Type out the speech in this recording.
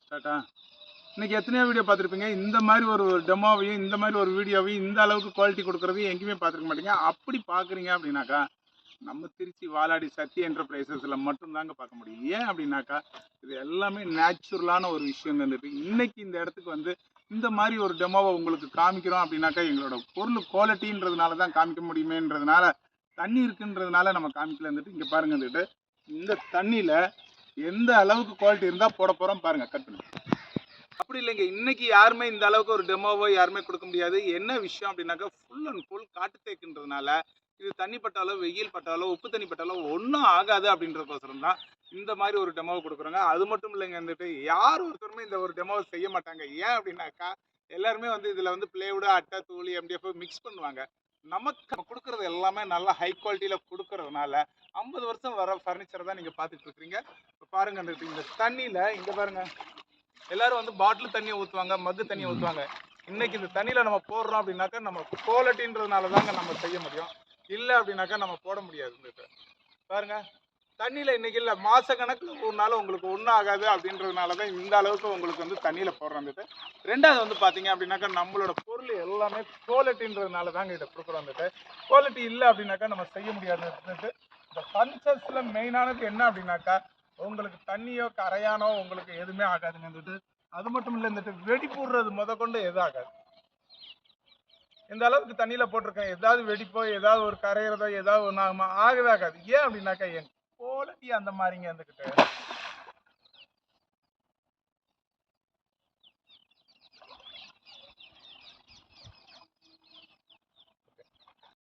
Tata இன்னைக்கு எத்தனையோ video பார்த்துருப்பீங்க. இந்த மாதிரி ஒரு டெமோவையும் இந்த மாதிரி ஒரு வீடியோவையும் இந்த அளவுக்கு குவாலிட்டி கொடுக்குறதையும் எங்கேயுமே பார்த்துருக்க மாட்டீங்க. அப்படி பார்க்குறீங்க அப்படின்னாக்கா நம்ம திருச்சி வாலாடி சத்யா என்டர்பிரைசஸில் மட்டும்தாங்க பார்க்க முடியும். ஏன் அப்படின்னாக்கா இது எல்லாமே நேச்சுரலான ஒரு விஷயம் இருந்துட்டு இன்னைக்கு இந்த இடத்துக்கு வந்து இந்த மாதிரி ஒரு டெமோவை உங்களுக்கு காமிக்கிறோம் அப்படின்னாக்கா எங்களோட பொருள் குவாலிட்டின்றதுனால தான் காமிக்க முடியுமேன்றதுனால தண்ணி இருக்குன்றதுனால நம்ம காமிக்கல இருந்துட்டு இங்கே பாருங்க இருந்துட்டு இந்த தண்ணியில் எந்த அளவுக்கு குவாலிட்டி இருந்தால் போட போகிறோம் பாருங்கள் கட் பண்ணி. அப்படி இல்லைங்க, இன்னைக்கு யாருமே இந்த அளவுக்கு ஒரு டெமோவோ யாருமே கொடுக்க முடியாது. என்ன விஷயம் அப்படின்னாக்கா ஃபுல் அண்ட் ஃபுல் காட்டு தேக்குன்றதுனால இது தண்ணி பட்டாலோ வெயில் பட்டாலோ உப்பு தண்ணி பட்டாலோ ஒன்றும் ஆகாது அப்படின்றதுக்கோசரம் தான் இந்த மாதிரி ஒரு டெமோவை கொடுக்குறாங்க. அது மட்டும் இல்லைங்க, வந்துட்டு யார் ஒருத்தருமே இந்த ஒரு டெமோவை செய்ய மாட்டாங்க. ஏன் அப்படின்னாக்கா எல்லாருமே வந்து இதில் வந்து பிளேவுடு அட்டை தூளி MDF மிக்ஸ் பண்ணுவாங்க. நமக்கு கொடுக்கறது எல்லாமே நல்லா ஹை குவாலிட்டியில் கொடுக்கறதுனால 50 வருஷம் வர ஃபர்னிச்சரை தான் நீங்கள் பார்த்துட்டு இருக்கிறீங்க. இப்போ பாருங்க, இந்த தண்ணியில் இங்கே பாருங்க, எல்லாரும் வந்து பாட்டில் தண்ணியை ஊற்றுவாங்க, மக்கு தண்ணியை ஊற்றுவாங்க. இன்னைக்கு இந்த தண்ணியில் நம்ம போடுறோம் அப்படின்னாக்கா நம்ம குவாலிட்டின்றதுனால தாங்க நம்ம செய்ய முடியும். இல்லை அப்படின்னாக்கா நம்ம போட முடியாது. பாருங்க, தண்ணியில் இன்னைக்கு இல்லை மாத கணக்கில் ஒரு நாள் உங்களுக்கு ஒன்றும் ஆகாது அப்படின்றதுனால தான் இந்த அளவுக்கு உங்களுக்கு வந்து தண்ணியில் போடுறோம். ரெண்டாவது வந்து பார்த்தீங்க அப்படின்னாக்கா நம்மளோட பொருள் எல்லாமே குவாலிட்டின்றதுனால தாங்க இதை கொடுக்குறோம். குவாலிட்டி இல்லை அப்படின்னாக்கா நம்ம செய்ய முடியாது. இந்த ஃபர்னிச்சர்ஸில் மெயினானது என்ன அப்படின்னாக்கா உங்களுக்கு தண்ணியோ கரையானோ உங்களுக்கு எதுவுமே ஆகாதுங்க. அது மட்டும் இல்லை, வெடி போடுறது கொண்டு எதுவும் ஆகாது. இந்த அளவுக்கு தண்ணியில போட்டிருக்கேன், ஏதாவது வெடிப்போ ஏதாவது ஒரு கரையிறதோ ஏதாவது ஒன்று ஆகுமா? ஆகவே ஆகாது. ஏன் அப்படின்னாக்கா என் குவாலிட்டி அந்த மாதிரிங்க இருந்துக்கிட்டு